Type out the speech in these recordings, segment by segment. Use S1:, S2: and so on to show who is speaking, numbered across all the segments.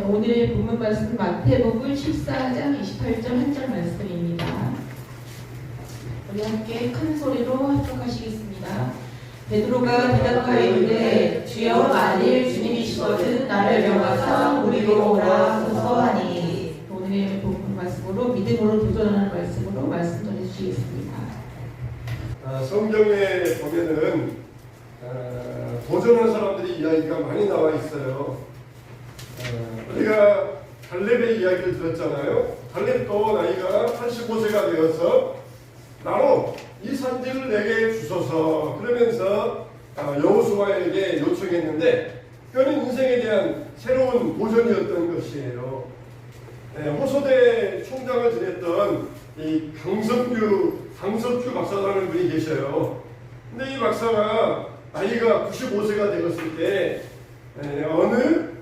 S1: 오늘의 본문 말씀 마태복음 14장 28절 한 절 말씀입니다. 우리 함께 큰 소리로 합독하시겠습니다. 베드로가 대답하이르되 주여 만일 주님이시거든 나를 명하사 우리로 오라 하소서 하니. 오늘의 본문 말씀으로 믿음으로 도전하는 말씀으로 말씀 전해주시겠습니다.
S2: 성경에 보면은 도전한 사람들이 이야기가 많이 나와 있어요. 우리가 갈렙의 이야기를 들었잖아요. 갈렙도 나이가 85세가 되어서 나로 이 산지를 내게 주소서 그러면서 여호수아에게 요청했는데 그는 인생에 대한 새로운 도전이었던 것이에요. 호소대 총장을 지냈던 이 강석규 박사라는 분이 계셔요. 근데 이 박사가 나이가 95세가 되었을 때 어느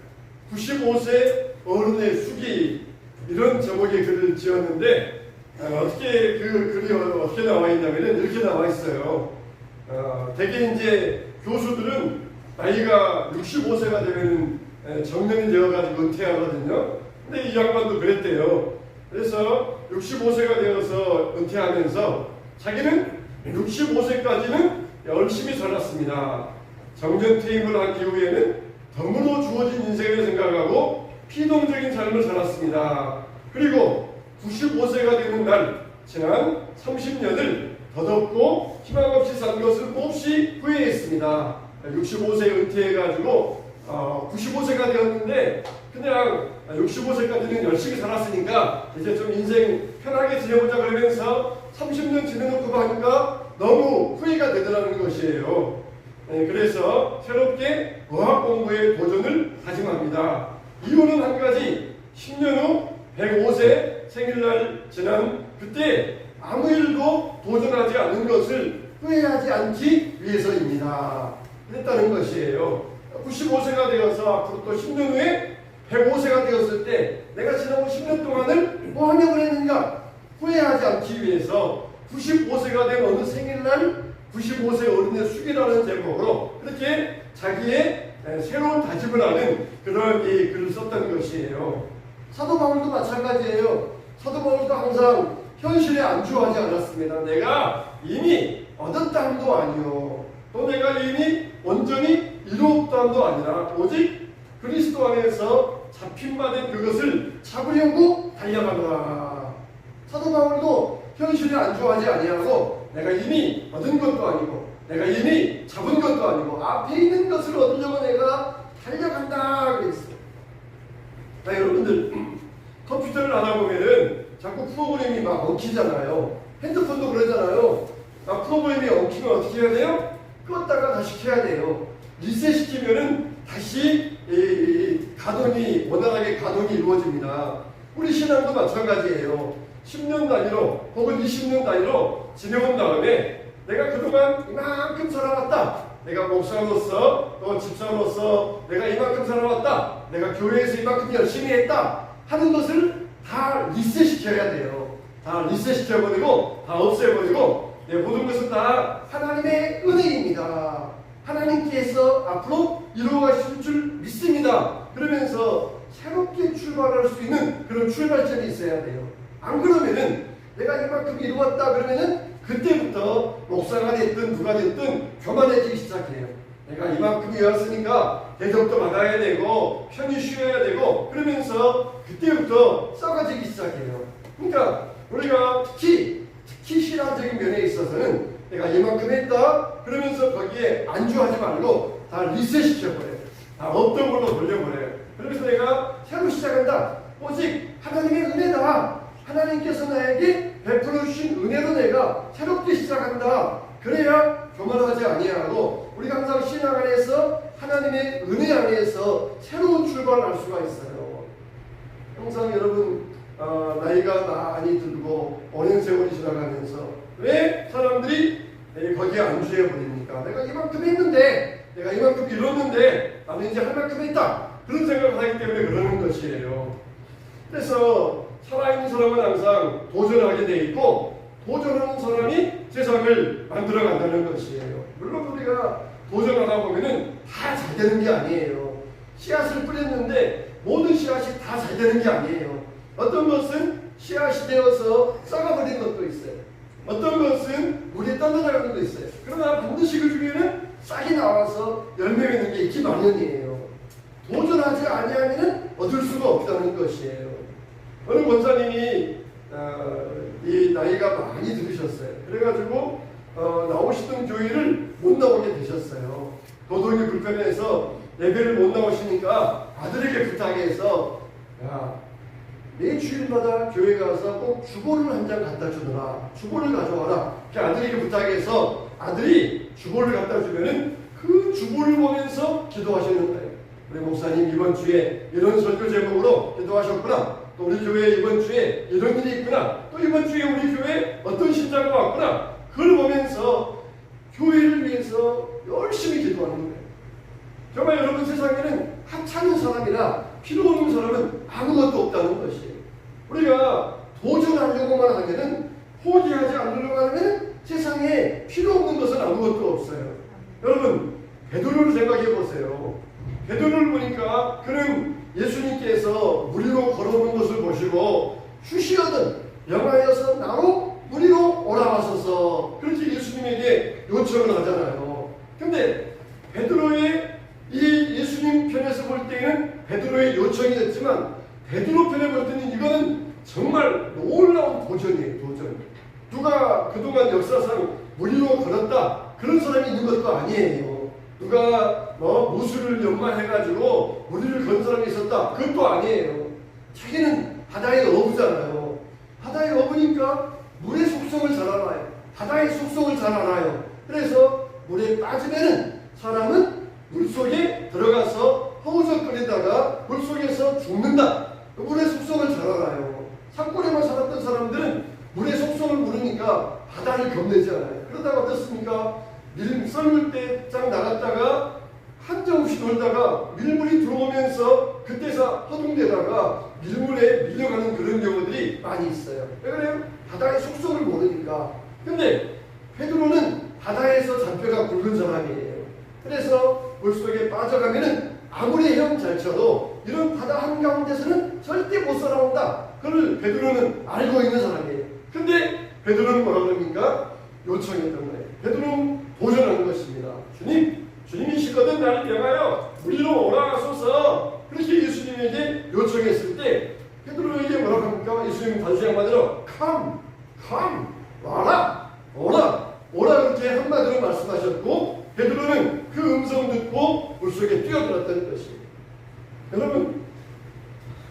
S2: 95세 어른의 숙이 이런 제목의 글을 지었는데 어떻게 그 글이 어떻게 나와 있냐면 이렇게 나와 있어요. 대개 이제 교수들은 나이가 65세가 되면 정년이 되어가지고 은퇴하거든요. 근데 이 양반도 그랬대요. 그래서 65세가 되어서 은퇴하면서 자기는 65세까지는 열심히 살았습니다. 정년 퇴임을 한 이후에는 덤으로 주어진 인생을 생각하고 피동적인 삶을 살았습니다. 그리고 95세가 되는 날 지난 30년을 덧없고 희망 없이 산 것을 몹시 후회했습니다. 65세 은퇴해가지고 95세가 되었는데 그냥 65세까지는 열심히 살았으니까 이제 좀 인생 편하게 지내보자 그러면서 30년 지내놓고 하니까 너무 후회가 되더라는 것이에요. 그래서 새롭게 어학 공부에 도전을 다짐합니다. 이유는 한 가지, 10년 후 105세 생일날 지난 그때 아무 일도 도전하지 않은 것을 후회하지 않기 위해서입니다. 그랬다는 것이에요. 95세가 되어서 앞으로 또 10년 후에 105세가 되었을 때 내가 지난 10년 동안을 뭐 하려고 했는가 후회하지 않기 위해서 95세가 된 어느 생일날 95세 어른의 숙이라는 제목으로 그렇게 자기의 새로운 다짐을 하는 그런 이 글을 썼던 것이에요. 사도 바울도 마찬가지예요. 사도 바울도 항상 현실에 안주하지 않았습니다. 내가 이미 얻었다함도 아니요. 또 내가 이미 온전히 이루었다함도 아니라 오직 그리스도 안에서 잡힌 바 된 그것을 잡으려고 달려가노라. 사도 바울도 현실에 안주하지 아니하고 내가 이미 얻은 것도 아니고 내가 이미 잡은 것도 아니고 앞에 있는 것을 얻으려고 내가 달려간다 그랬어요. 여러분들 컴퓨터를 하다 보면은 자꾸 프로그램이 막 엉키잖아요. 핸드폰도 그러잖아요. 프로그램이 엉키면 어떻게 해야 돼요? 껐다가 다시 켜야 돼요. 리셋시키면은 다시 가동이 원활하게 가동이 이루어집니다. 우리 신앙도 마찬가지예요. 10년 단위로 혹은 20년 단위로 지내온 다음에 내가 그동안 이만큼 살아왔다. 내가 목사로서 또 집사로서 내가 이만큼 살아왔다. 내가 교회에서 이만큼 열심히 했다 하는 것을 다 리셋시켜야 돼요. 다 리셋시켜버리고 다 없애버리고 모든 것은 다 하나님의 은혜입니다. 하나님께서 앞으로 이루어가실 줄 믿습니다. 그러면서 새롭게 출발할 수 있는 그런 출발점이 있어야 돼요. 안 그러면은 내가 이만큼 이루었다 그러면은 그때부터 목사가 됐든 누가 됐든 교만해지기 시작해요. 내가 이만큼 이뤘으니까 대접도 받아야 되고 편히 쉬어야 되고 그러면서 그때부터 썩어지기 시작해요. 그러니까 우리가 특히 신앙적인 면에 있어서는 내가 이만큼 했다 그러면서 거기에 안주하지 말고 다 리셋시켜버려요. 다 없던 걸로 돌려버려요. 그래서 내가 새로 시작한다. 오직 하나님의 은혜다. 하나님께서 나에게 베풀어 주신 은혜로 내가 새롭게 시작한다. 그래야 교만하지 아니하고 우리가 항상 신앙 안에서 하나님의 은혜 안에서 새로운 출발을 할 수가 있어요. 항상 여러분 나이가 많이 들고 오랜 세월이 지나가면서 왜 사람들이 거기에 안주해 버립니까? 내가 이만큼 했는데 내가 이만큼 이뤘는데 나는 이제 할 만큼 했다. 그런 생각을 하기 때문에 그러는 것이에요. 그래서 살아있는 사람은 항상 도전하게 돼 있고 도전하는 사람이 세상을 만들어간다는 것이에요. 물론 우리가 도전하다 보면은 다 잘 되는 게 아니에요. 씨앗을 뿌렸는데 모든 씨앗이 다 잘 되는 게 아니에요. 어떤 것은 씨앗이 되어서 썩어버리는 것도 있어요. 어떤 것은 물에 떠나가는 것도 있어요. 그러나 반드시 그 중에는 싹이 나와서 열매 맺는 게 있기 마련이에요. 도전하지 아니하면 얻을 수가 없다는 것이에요. 어느 권사님이 이 나이가 많이 들으셨어요. 그래가지고 나오시던 교회를 못 나오게 되셨어요. 도덕이 불편해서 예배를 못 나오시니까 아들에게 부탁해서 야, 매 주일마다 교회 가서 꼭 주보를 한 장 갖다 주더라. 주보를 가져와라. 이렇게 아들에게 부탁해서 아들이 주보를 갖다 주면은 그 주보를 보면서 기도하시는 거예요. 우리 목사님 이번 주에 이런 설교 제목으로 기도하셨구나. 또 우리 교회 이번 주에 이런 일이 있구나. 또 이번 주에 우리 교회 어떤 신자가 왔구나. 그걸 보면서 교회를 위해서 열심히 기도하는 거예요. 정말 여러분 세상에는 하찮은 사람이나 필요 없는 사람은 아무것도 없다는 것이에요. 우리가 도전하려고만 하면은 포기하지 않으려고 하면 세상에 필요 없는 것은 아무것도 없어요. 여러분 베드로를 생각해 보세요. 베드로를 보니까 그는 예수님께서 무리로 걸어오는 것을 보시고 주시거든 영하여서 나로 무리로 오라하소서 그렇게 예수님에게 요청을 하잖아요. 근데 베드로의 이 예수님 편에서 볼 때는 베드로의 요청이었지만 베드로 편에 볼 때는 이거는 정말 놀라운 도전이에요. 도전. 누가 그동안 역사상 무리로 걸었다 그런 사람이 있는 것도 아니에요. 누가 무술을 연마해가지고 무리를 건 사람이 있었다 그것도 아니에요. 자기는 바다의 어부잖아요. 바다의 어부니까 물의 속성을 잘 알아요. 바다의 속성을 잘 알아요. 그래서 물에 빠지면은 사람은 물속에 들어가서 허우적거리다가 물속에서 죽는다. 물의 속성을 잘 알아요. 산골에만 살았던 사람들은 물의 속성을 모르니까 바다를 겁내지 않아요. 그러다가 어떻습니까? 밀 썰물 때 쫙 나갔다가 한정없이 놀다가 밀물이 들어오면서 그때서 허둥대다가 밀물에 밀려가는 그런 경우들이 많이 있어요. 왜 그래요? 바다의 속성을 모르니까. 근데 베드로는 바다에서 잔뼈가 굵은 사람이에요. 그래서 물속에 빠져가면은 아무리 헤엄 잘 쳐도 이런 바다 한가운데서는 절대 못 살아온다. 그걸 베드로는 알고 있는 사람이에요. 근데 베드로는 뭐라 그럽니까? 요청했던 거예요. 베드로는 도전하는 것입니다. 주님이시거든 나를 향하여 무리로 오라소서 그렇게 예수님에게 요청했을 때 베드로에게 뭐라고 합니까? 예수님은 단순히 한마디로 come 와라 오라 그렇게 한마디로 말씀하셨고 베드로는 그 음성 듣고 물속에 뛰어들었다는 것입니다. 여러분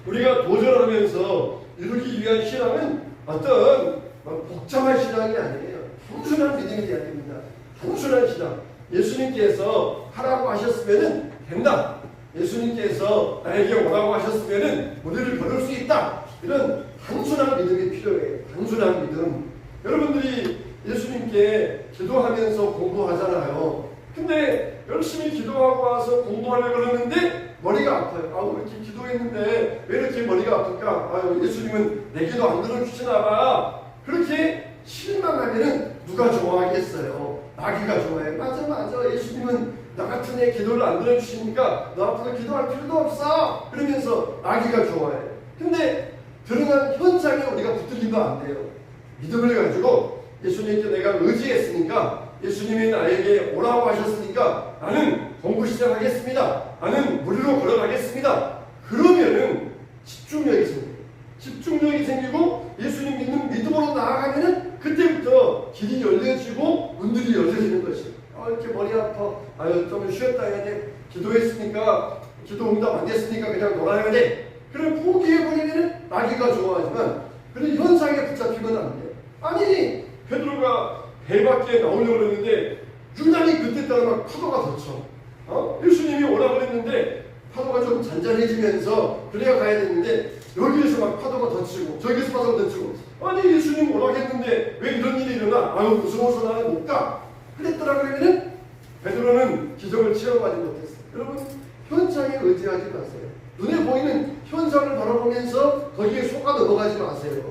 S2: 우리가 도전하면서 이루기 위한 신앙은 어떤 복잡한 신앙이 아니에요. 단순한 믿음이 돼야 됩니다. 단순한 신앙. 예수님께서 하라고 하셨으면 된다. 예수님께서 나에게 오라고 하셨으면 무리를 걸을 수 있다. 이런 단순한 믿음이 필요해요. 단순한 믿음. 여러분들이 예수님께 기도하면서 공부하잖아요. 근데 열심히 기도하고 와서 공부하려고 그러는데 머리가 아파요. 이렇게 기도했는데 왜 이렇게 머리가 아플까? 예수님은 내 기도 안 들어주시나 봐. 그렇게 실망하면은 누가 좋아하겠어요? 마귀가 좋아해요. 맞아. 예수님은 나 같은 애 기도를 안 들어주시니까 너 앞으로 기도할 필요도 없어. 그러면서 마귀가 좋아해요. 근데 드러난 현상에 우리가 붙들리면 안 돼요. 믿음을 가지고 예수님께 내가 의지했으니까 예수님이 나에게 오라고 하셨으니까 나는 공부 시작하겠습니다. 나는 무리로 걸어가겠습니다. 그러면은 집중력이 생겨요. 집중력이 생기고 예수님 믿는 믿음으로 나아가면은 그때부터 길이 열려지고 문들이 열려지는 것이에요. 이렇게 머리 아파. 좀 쉬었다 해야 돼. 기도했으니까 기도 응답 안 됐으니까 그냥 놀아야 돼. 그럼 포기해버리면 마귀가 좋아하지만 그런 현상에 붙잡히면 안 돼요. 아니 베드로가 배 밖에 나오려고 그랬는데 유난히 그때 따라 막 파도가 더 쳐. 예수님이 오라고 그랬는데 파도가 좀 잔잔해지면서 그래야 가야 되는데 여기에서 막 파도가 더 치고 저기에서 파도가 더 치고 아니 예수님 오라고 했는데 왜 이런 일이 일어나? 무서워서 나는 못 가. 그랬더라 그러면은 베드로는 기적을 체험하지 못했어요. 여러분 현상에 의지하지 마세요. 눈에 보이는 현상을 바라보면서 거기에 속아 넘어가지 마세요.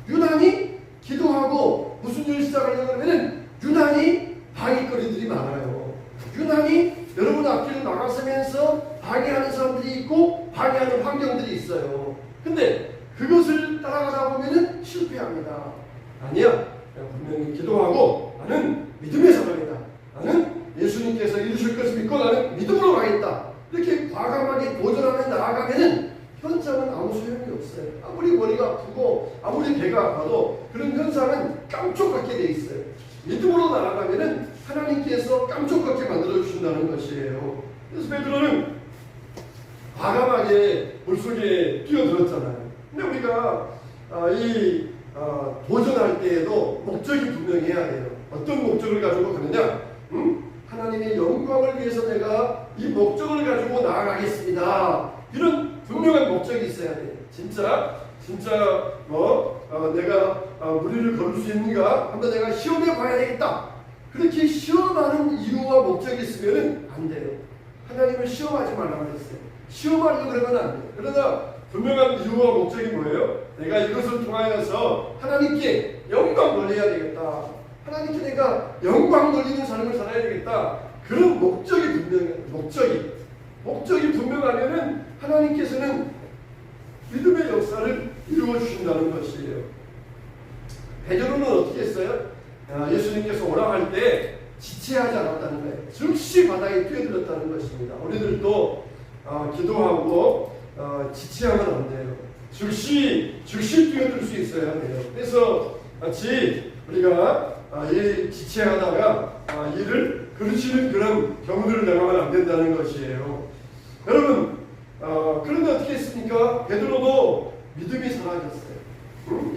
S2: 유난히 기도하고 무슨 일 시작하려고 하면은 유난히 방해거리들이 많아요. 유난히 여러분 앞길로 나가서면서 방해하는 사람들이 있고 방해하는 환경들이 있어요. 근데 그것을 따라가다 보면은 실패합니다. 아니야. 분명히 기도하고 나는 믿음의 사람이다. 나는 예수님께서 이루실 것을 믿고 나는 믿음으로 가겠다. 이렇게 과감하게 도전하며 나아가면은 현상은 아무 소용이 없어요. 아무리 머리가 아프고 아무리 배가 아파도 그런 현상은 깜짝같게 돼 있어요. 믿음으로 나아가면은 하나님께서 깜짝같게 만들어 주신다는 것이에요. 그래서 베드로는 과감하게 물속에 뛰어들었잖아요. 근데 우리가 도전할 때에도 목적이 분명해야 돼요. 어떤 목적을 가지고 가느냐? 하나님의 영광을 위해서 내가 이 목적을 가지고 나아가겠습니다. 이런 분명한 목적이 있어야 돼요. 진짜 내가 무리를 걸을 수 있는가? 한번 내가 시험해 봐야 되겠다. 그렇게 시험하는 이유와 목적이 있으면 안 돼요. 하나님을 시험하지 말라고 했어요. 시험하려고 그러면 안 돼요. 그러나 분명한 이유와 목적이 뭐예요? 내가 이것을 통하여서 하나님께 영광 돌려야 되겠다. 하나님께 내가 영광 돌리는 삶을 살아야 되겠다. 그런 목적이 분명해요. 목적이 분명하면은 하나님께서는 믿음의 역사를 이루어 주신다는 것이에요. 베드로는 어떻게 했어요? 예수님께서 오라할 때 지체하지 않았다는 거예요. 즉시 바다에 뛰어들었다는 것입니다. 우리들도 기도하고 지체하면 안 돼요. 즉시 뛰어들 수 있어야 돼요. 그래서 마치 우리가 지체하다가 일을 그르치는 그런 경우를 당하면 안 된다는 것이에요. 여러분, 그런데 어떻게 했습니까? 베드로도 믿음이 사라졌어요.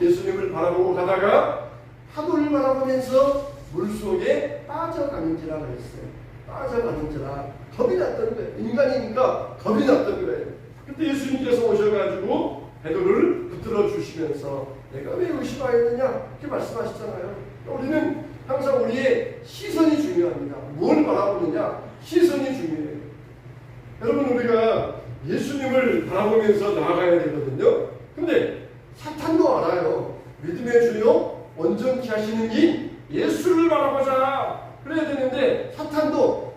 S2: 예수님을 바라보고 가다가 파도를 바라보면서 물속에 빠져가는지라 그랬어요. 빠져가는지라 겁이 났던 거예요. 인간이니까 겁이 났던 거예요. 근데 예수님께서 오셔가지고 베드로를 붙들어 주시면서 내가 왜 의심하였느냐 이렇게 말씀하시잖아요. 우리는 항상 우리의 시선이 중요합니다. 뭘 바라보느냐? 시선이 중요해요. 여러분, 우리가 예수님을 바라보면서 나아가야 되거든요. 근데 사탄도 알아요. 믿음의 주요 온전케 하시는 이 예수를 바라보자 그래야 되는데 사탄도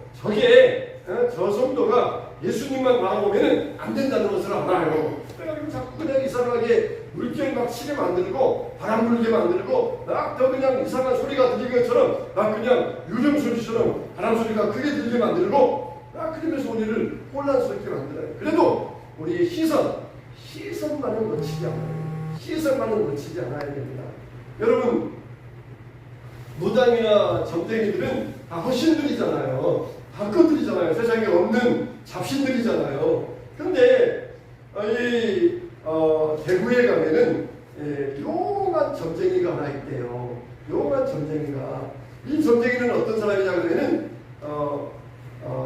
S2: 저 성도가 예수님만 바라보면 안 된다는 것을 알아요. 그래가지고 자꾸 그냥 이상하게 물결 막 치게 만들고 바람 불게 만들고 더 그냥 이상한 소리가 들리는 것처럼 그냥 유령 소리처럼 바람 소리가 크게 들리게 만들고 그러면서 우리를 혼란스럽게 만들어요. 그래도 우리의 시선만은 놓치지 않아요. 시선만은 놓치지 않아야 됩니다. 여러분, 무당이나 점쟁이들은 다 허신들이잖아요. 다 것들이잖아요. 세상에 없는 잡신들이잖아요. 근데 대구에 가면은 용한 점쟁이가 하나 있대요. 용한 점쟁이가. 이 점쟁이는 어떤 사람이냐 그러면은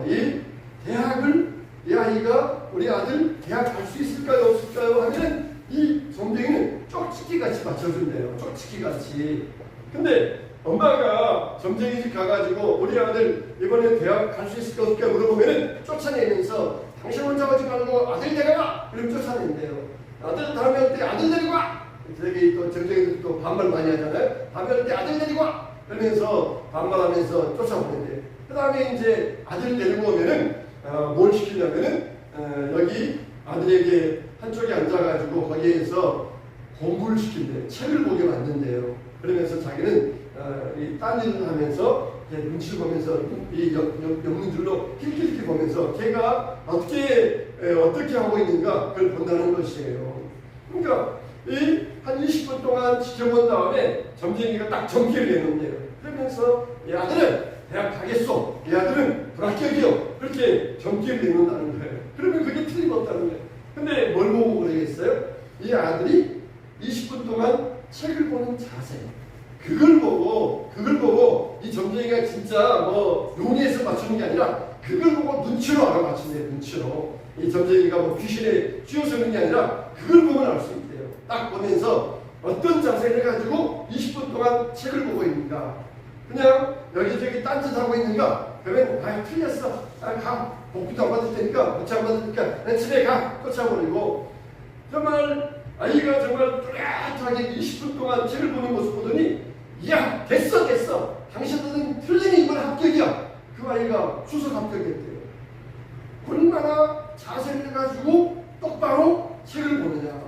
S2: 이 대학을 이 아이가 우리 아들 대학 갈 수 있을까요 없을까요 하면은 이 점쟁이는 쪽지기같이 맞춰준대요. 쪽지기같이. 근데 엄마가 점쟁이 집 가가지고 우리 아들 이번에 대학 갈 수 있을까 없을까 물어보면은 쫓아내면서 당신 혼자 가지 말고 아들 데려가! 그럼 쫓아낸대요. 아들 다음에 올 때 아들 데리고 와! 되게 또 점쟁이들 또 반말 많이 하잖아요. 다음에 올 때 아들 데리고 와! 그러면서 반말하면서 쫓아보낸대요. 그 다음에 이제 아들 데리고 오면은 뭘 시키냐면은 여기 아들에게 한쪽에 앉아가지고 거기에서 공부를 시킨대요. 책을 보게 만든대요. 그러면서 자기는 딴 일을 하면서 눈치를 보면서 이 영문줄로 킬킬킬 보면서 걔가 어떻게 하고 있는가 그걸 본다는 것이에요. 그러니까 한 20분 동안 지켜본 다음에 점쟁이가 딱 점괘를 내놓는데요. 그러면서 이 아들은 대학 가겠소. 이 아들은 불합격이요. 그렇게 점괘를 내놓는다는 거예요. 그러면 그게 틀림없다는 거예요. 근데 뭘 보고 그러겠어요? 이 아들이 20분 동안 책을 보는 자세. 그걸 보고 이 점쟁이가 진짜 용의해서 맞추는 게 아니라 그걸 보고 눈치로 알아맞힌대요. 눈치로. 이 점쟁이가 귀신에 쥐어쓰는 게 아니라 그걸 보면 알 수 있대요. 딱 보면서 어떤 자세를 가지고 20분 동안 책을 보고 있는가. 그냥 여기저기 딴짓하고 있는가. 그러면 틀렸어. 가. 복비도 안 받을 테니까 고치 안 받을 테니까 내 집에 가. 쫓아버리고 정말 아이가 정말 뚜렷하게 20분 동안 책을 보는 모습 보더니 야 됐어 당신들은 틀린 이번 합격이야. 그 아이가 수석 합격했대요. 얼마나 자세를 가지고 똑바로 책을 보느냐.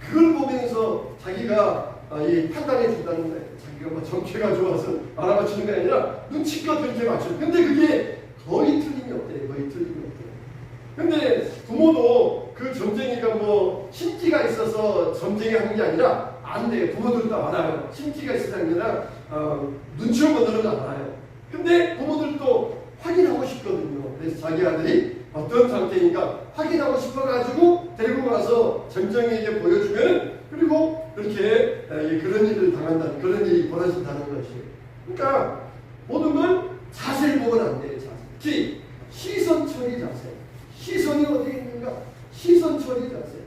S2: 그걸 보면서 자기가 이 판단해 준다는 거예요. 자기가 뭐 정체가 좋아서 알아맞히는 게 아니라 눈치껏 그렇게 맞춰요. 근데 그게 거의 틀림이 없대요. 거의 틀림이 없대요. 근데 부모도 그 점쟁이가 뭐 심기가 있어서 점쟁이 하는 게 아니라 안 돼요. 부모들도 알아요. 심기가 있어서 아니라 눈치를 보는 건 알아요. 근데 부모들도 확인하고 싶거든요. 그래서 자기 아들이 어떤 상태인가 확인하고 싶어가지고 데리고 가서 점쟁이에게 보여주면 그리고 그렇게 그런 일을 당한다는 그런 일이 벌어진다는 것이에요. 그러니까 모든 건 자세를 보면 안 돼요. 자세. 특히 시선 처리 자세. 시선이 어디에 있는가? 시선 처리 자세.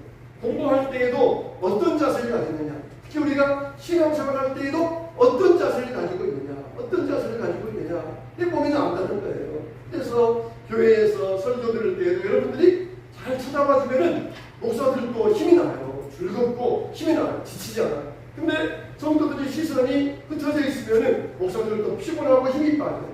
S2: 공부할 때에도 어떤 자세를 가지느냐. 특히 우리가 신앙생활 할 때에도 어떤 자세를 가지고 있느냐. 어떤 자세를 가지고 있느냐. 이게 보면 안다는 거예요. 그래서 교회에서 설교 들을 때에도 여러분들이 잘 쳐다봐 주면은 목사들도 힘이 나요. 즐겁고 힘이 나요. 지치지 않아요. 근데 성도들이 시선이 흩어져 있으면은 목사들도 피곤하고 힘이 빠져요.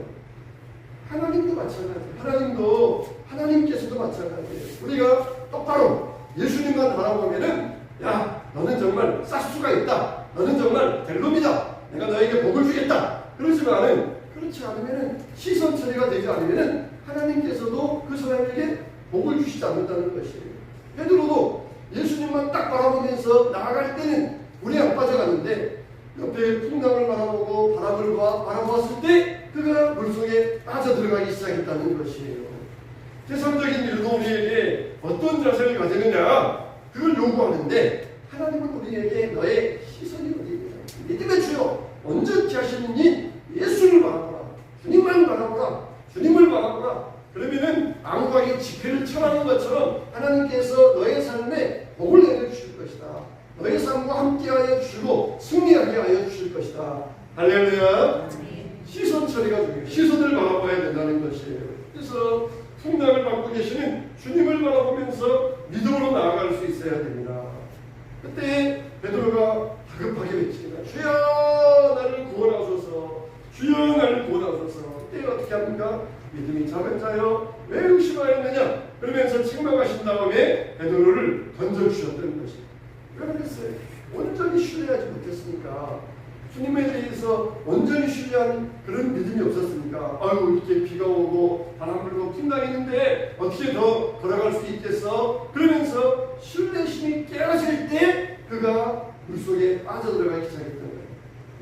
S2: 하나님도 마찬가지예요. 하나님께서도 마찬가지예요. 우리가 똑바로 예수님만 바라보면은 야 너는 정말 싹수가 있다. 너는 정말 될 놈이다. 내가 너에게 복을 주겠다. 그렇지만은 그렇지 않으면은 시선 처리가 되지 않으면은 하나님께서도 그 사람에게 복을 주시지 않는다는 것이에요. 베드로도 예수님만 딱 바라보면서 나아갈 때는 물에 안 빠져갔는데 옆에 풍랑을 바라보고 바람을 바라보았을 때 그가 물속에 빠져들어가기 시작했다는 것이에요. 세상적인 일도 우리에게 어떤 자세를 가지느냐 그걸 요구하는데 하나님은 우리에게 너의 시선이 어디입니까? 믿음의 주여 언제든지 하시느니 예수를 바라보라. 주님만 바라보라. 주님을 바라보라. 그러면은 안광의 지폐를 철하는 것처럼 하나님께서 너의 삶에 복을 내려주실 것이다. 너의 삶과 함께하여 주시고 승리하게 하여 주실 것이다. 할렐루야. 시선 처리가 중요해요. 시선을 바라봐야 된다는 것이에요. 그래서 풍랑을 받고 계시는 주님을 바라보면서 믿음으로 나아갈 수 있어야 됩니다. 그때 베드로가 다급하게 외칩니다. 주여 나를 구원하소서. 주여 나를 구원하소서. 그때 어떻게 합니까? 믿음이 작은 자여 왜 의심하였느냐? 그러면서 책망하신 다음에 베드로를 던져주셨던 것입니다. 왜 그랬어요? 온전히 신뢰하지 못했으니까. 주님에 대해서 온전히 신뢰하는 그런 믿음이 없었습니까? 아유 이렇게 비가 오고 바람 불고 풍랑이는데 어떻게 더 걸어갈 수 있겠어? 그러면서 신뢰심이 깨어질 때 그가 물속에 빠져들어가기 시작했던 거예요.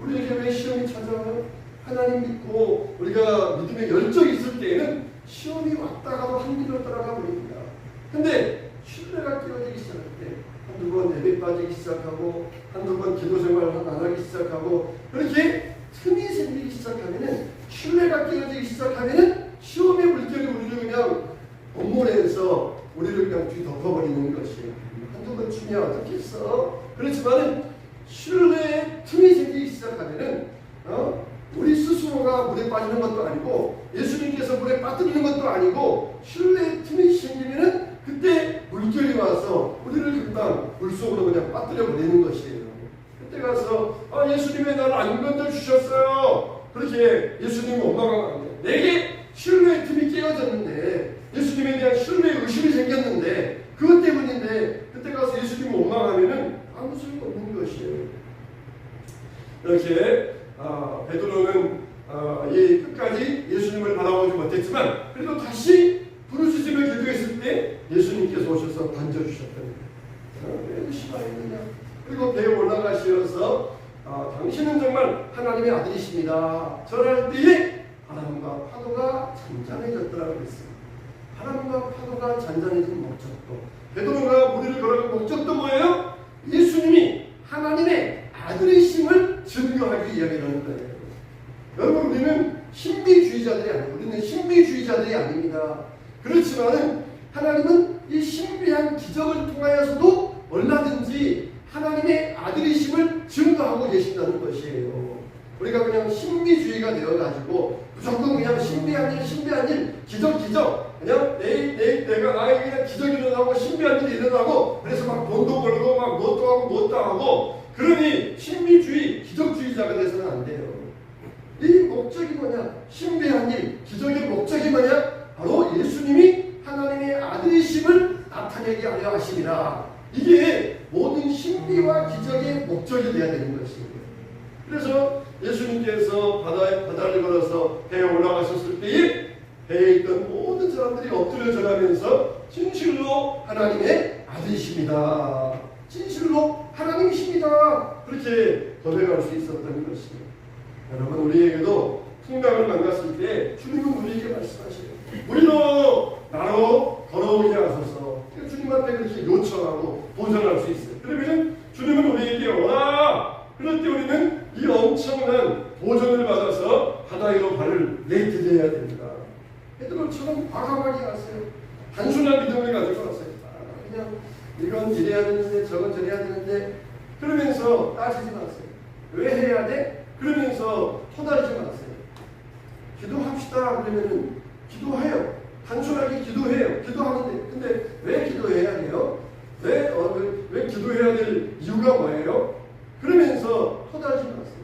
S2: 우리에게 왜 시험이 찾아와요? 하나님 믿고 우리가 믿음의 열정이 있을 때에는 시험이 왔다가도 한 길로 따라가 버립니다. 근데 신뢰가 깨어지기 시작할 때 한두 번 예배 빠지기 시작하고 한두 번 기도 생활을 안 하기 시작하고 그렇게 틈이 생기기 시작하면은 신뢰가 깨어지기 시작하면은 시험의 물결이 우리를 그냥 엄몰해서 우리를 그냥 뒤덮어버리는 것이에요. 한두 번쯤이야 어떻겠어? 그렇지만은 신뢰의 틈이 생기기 시작하면은 우리 스스로가 물에 빠지는 것도 아니고 예수님께서 물에 빠뜨리는 것도 아니고 신뢰의 틈이 생기면은 그때 물결이 와서 우리를 금방 물속으로 그냥 빠뜨려 버리는 것이에요. 그때 가서 예수님이 나를 안 건져 주셨어요. 그렇게 예수님이 원망하면 내게 신뢰의 틈이 깨어졌는데 예수님에 대한 신뢰의 의심이 생겼는데 그것 때문인데 그때 가서 예수님이 원망하면은 아무 소용 없는 것이에요. 이렇게 베드로는 끝까지 예수님을 바라보지 못했지만 그래도 다시 부르짖으며 기도했을 때 예수님께서 오셔서 던져주셨던 거예요. 왜 의심하였느냐? 그리고 배에 올라가시어서 당신은 정말 하나님의 아들이십니다. 전할 때에 바람과 파도가 잔잔해졌더라고 그랬어요. 바람과 파도가 잔잔해진 목적도 베드로가 무리를 걸어간 목적도 뭐예요? 예수님이 하나님의 아들이심을 증거하기 위함이라는 거예요. 여러분 우리는 신비주의자들이 아니에요. 우리는 신비주의자들이 아닙니다. 그렇지만은 하나님은 이 신비한 기적을 통하여서도 얼마든지 하나님의 아들이심을 증거하고 계신다는 것이에요. 우리가 그냥 신비주의가 되어가지고 무조건 그냥 신비한 일, 기적 그냥 내가 나에게 그냥 기적이 일어나고 신비한 일이 일어나고 그래서 막 돈도 벌고 막 뭣도 하고 뭣도 하고 그러니 신비주의, 기적주의자가 돼서는 안 돼요. 이 목적이 뭐냐? 신비한 일, 기적의 목적이 뭐냐? 바로 예수님이 하나님의
S3: 나타내게 하려 하심이라. 이게 모든 신비와 기적의 목적이 되어야 되는 것입니다. 그래서 예수님께서 바다를 걸어서 배에 올라가셨을 때에 배에 있던 모든 사람들이 엎드려 절하면서 진실로 하나님의 아들이십니다. 진실로 하나님이십니다. 그렇게 고백할 수 있었던 것입니다. 여러분, 우리에게도 풍랑을 만났을 때 주님은 우리에게 말씀하시죠. 우리도 나로 걸어오게 하소서. 주님 앞에 그렇게 요청하고 도전할 수 있어요. 그러면 주님은 우리에게 오라. 그럴 때 우리는 이 엄청난 도전을 받아서 바다 위로 발을 내디뎌야 됩니다. 베드로처럼 과감하게 하세요. 단순한 믿음을 가지고 하세요. 그냥 이건 이래야 되는데 저건 저래야 되는데 그러면서 따지지 마세요. 왜 해야 돼? 그러면서 토달지 마세요. 기도합시다. 그러면은 기도해요. 단순하게 기도해요. 기도하는데 근데 왜 기도해야 돼요? 왜 기도해야 될 이유가 뭐예요? 그러면서 토달지 마세요.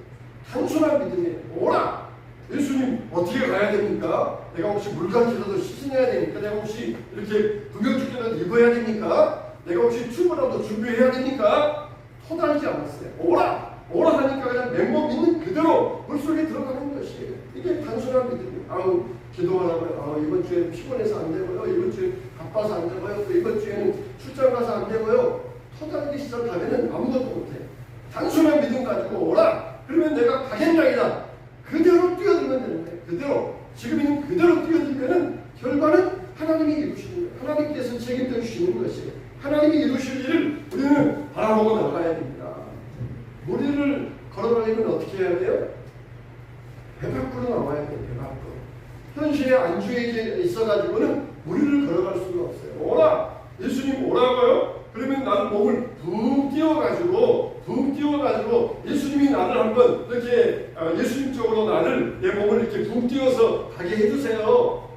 S3: 단순한 믿음에 오라. 예수님 어떻게 가야 됩니까? 내가 혹시 물갈퀴라도 시즌해야 됩니까? 내가 혹시 이렇게 구명조끼라도 입어야 됩니까? 내가 혹시 튜브라도 준비해야 됩니까? 토달지 않았어요. 오라! 오라 하니까 그냥 맨몸 있는 그대로 물속에 들어가는 것이에요. 이게 단순한 믿음이에요. 아우 기도하라고요. 이번 주에 피곤해서 안 되고요. 이번 주에 바빠서 안 되고요. 또 이번 주에는 출장 가서 안 되고요. 토달기 시작하면 아무것도 못해. 단순한 믿음 가지고 오라. 그러면 내가 가겠나이다. 그대로 뛰어들면 되는 거예요. 그대로 지금 있는 그대로 뛰어들면은 결과는 하나님이 이루시는 거예요. 하나님께서 책임져 주시는 것이에요. 하나님이 이루실 일을 우리는 바라보고 나가야 됩니다. 무리를 걸어가려면 어떻게 해야 돼요? 배 밖으로 나와야 돼요. 배 밖으로. 현실의 안주에 있어가지고는 무리를 걸어갈 수가 없어요. 오라! 예수님 오라고요? 그러면 나는 몸을 붕 띄워가지고 예수님이 나를 한번 이렇게 예수님 쪽으로 나를 내 몸을 이렇게 붕 띄워서 가게 해주세요.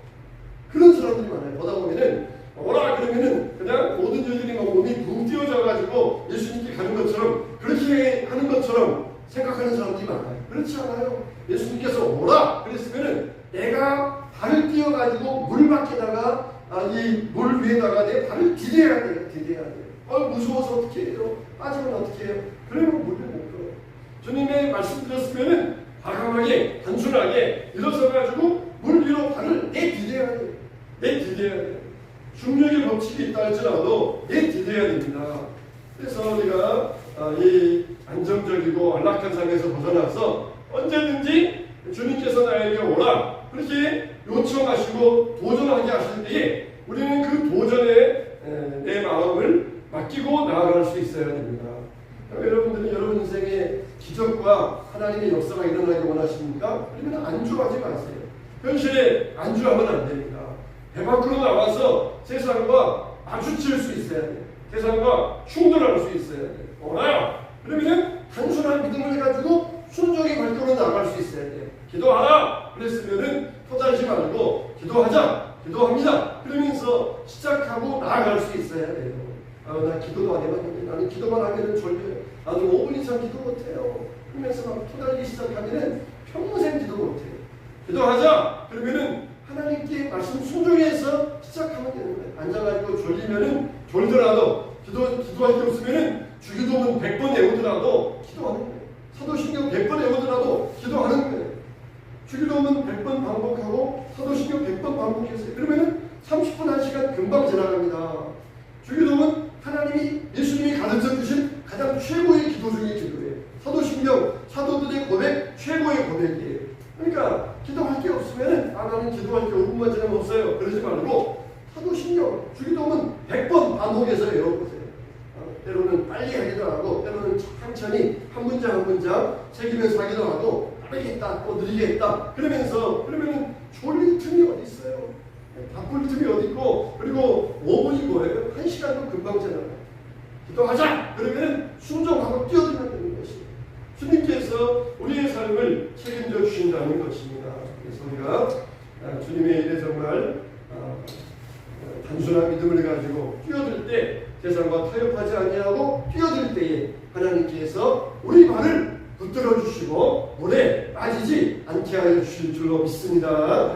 S3: 그런 사람들이 많아요. 보다 보면은 오라 그러면은 그냥 모든 일들이 몸이 붕 띄워져가지고 예수님께 가는 것처럼 그렇게 하는 것처럼 생각하는 사람들이 많아요. 그렇지 않아요. 예수님께서 오라 그랬으면은 내가 발을 띄워가지고 물 밖에다가 이 물 위에다가 내 발을 디뎌야 돼요. 디뎌야 돼요. 무서워서 어떻게 해요? 빠지면 어떻게 해요? 그러면 물을 못 걸어요. 주님의 말씀 드렸으면은 과감하게 단순하게 일어서가지고 물 위로 발을 내디뎌야 돼요. 내디뎌야 돼요. 중력의 법칙이 있다 할지라도 내디뎌야 됩니다. 그래서 우리가 이 안정적이고 안락한 삶에서 벗어나서 언제든지 주님께서 나에게 오라 그렇게 요청하시고 도전하게 하실 때에 우리는 그 도전에 내 마음을 맡기고 나아갈 수 있어야 됩니다. 여러분들은 여러분 인생에 기적과 하나님의 역사가 일어나기 원하십니까? 그러면 안주하지 마세요. 현실에 안주하면 안 됩니다. 배 밖으로 나와서 세상과 마주칠 수 있어야 돼요. 세상과 충돌할 수 있어야 돼요. 오나요? 그러면 단순한 믿음을 가지고 순종의 발걸음으로 나아갈 수 있어야 돼요. 기도하라! 그랬으면은 토달지 말고 기도하자! 기도합니다! 그러면서 시작하고 나아갈 수 있어야 돼요. 나 기도도 안 해봤는데 나는 기도만 하면은 졸려요. 나도 5분 이상 기도 못해요. 그러면서 막 토달기 시작하면은 평생 기도 못해요. 기도하자! 그러면은 하나님께 말씀 순종해서 시작하면 되는 거예요. 앉아가지고 졸리면은 졸더라도 기도할 게 없으면은 주기도문 100번 외우더라도 기도하는 거예요. 사도신경 100번 외우더라도 기도하는 거예요. 주기도문 100번 반복하고 사도신경 100번 반복했어요. 그러면은 30분 1시간 금방 지나갑니다. 주기도문 하나님이 예수님이 가르쳐 주신 가장 최고의 기도 중의 기도예요. 사도신경 사도들의 고백 최고의 고백이에요. 그러니까 기도할 게 없으면은 나는 기도할 게 5분만 지나면 없어요. 그러지 말고 사도신경 주기도문 100번 반복해서 외워보세요. 때로는 빨리 하기도 하고 때로는 천천히 한 문장 한 문장 새기면서 하기도 하고 빠르게 했다 또 느리게 했다 그러면은 졸릴 틈이 어디 있어요? 바쁠 틈이 어디 있고 그리고 5분이 뭐예요? 1시간도 금방 지나가요. 기도하자! 그러면은 순종하고 뛰어들면 되는 것이에요. 주님께서 우리의 삶을 책임져 주신다는 것입니다. 그래서 우리가 주님의 일에 정말 단순한 믿음을 가지고 뛰어들 때 세상과 타협하지 아니하고 뛰어들 때에 하나님께서 우리 발을 붙들어 주시고 물에 빠지지 않게 하여 주실 줄로 믿습니다.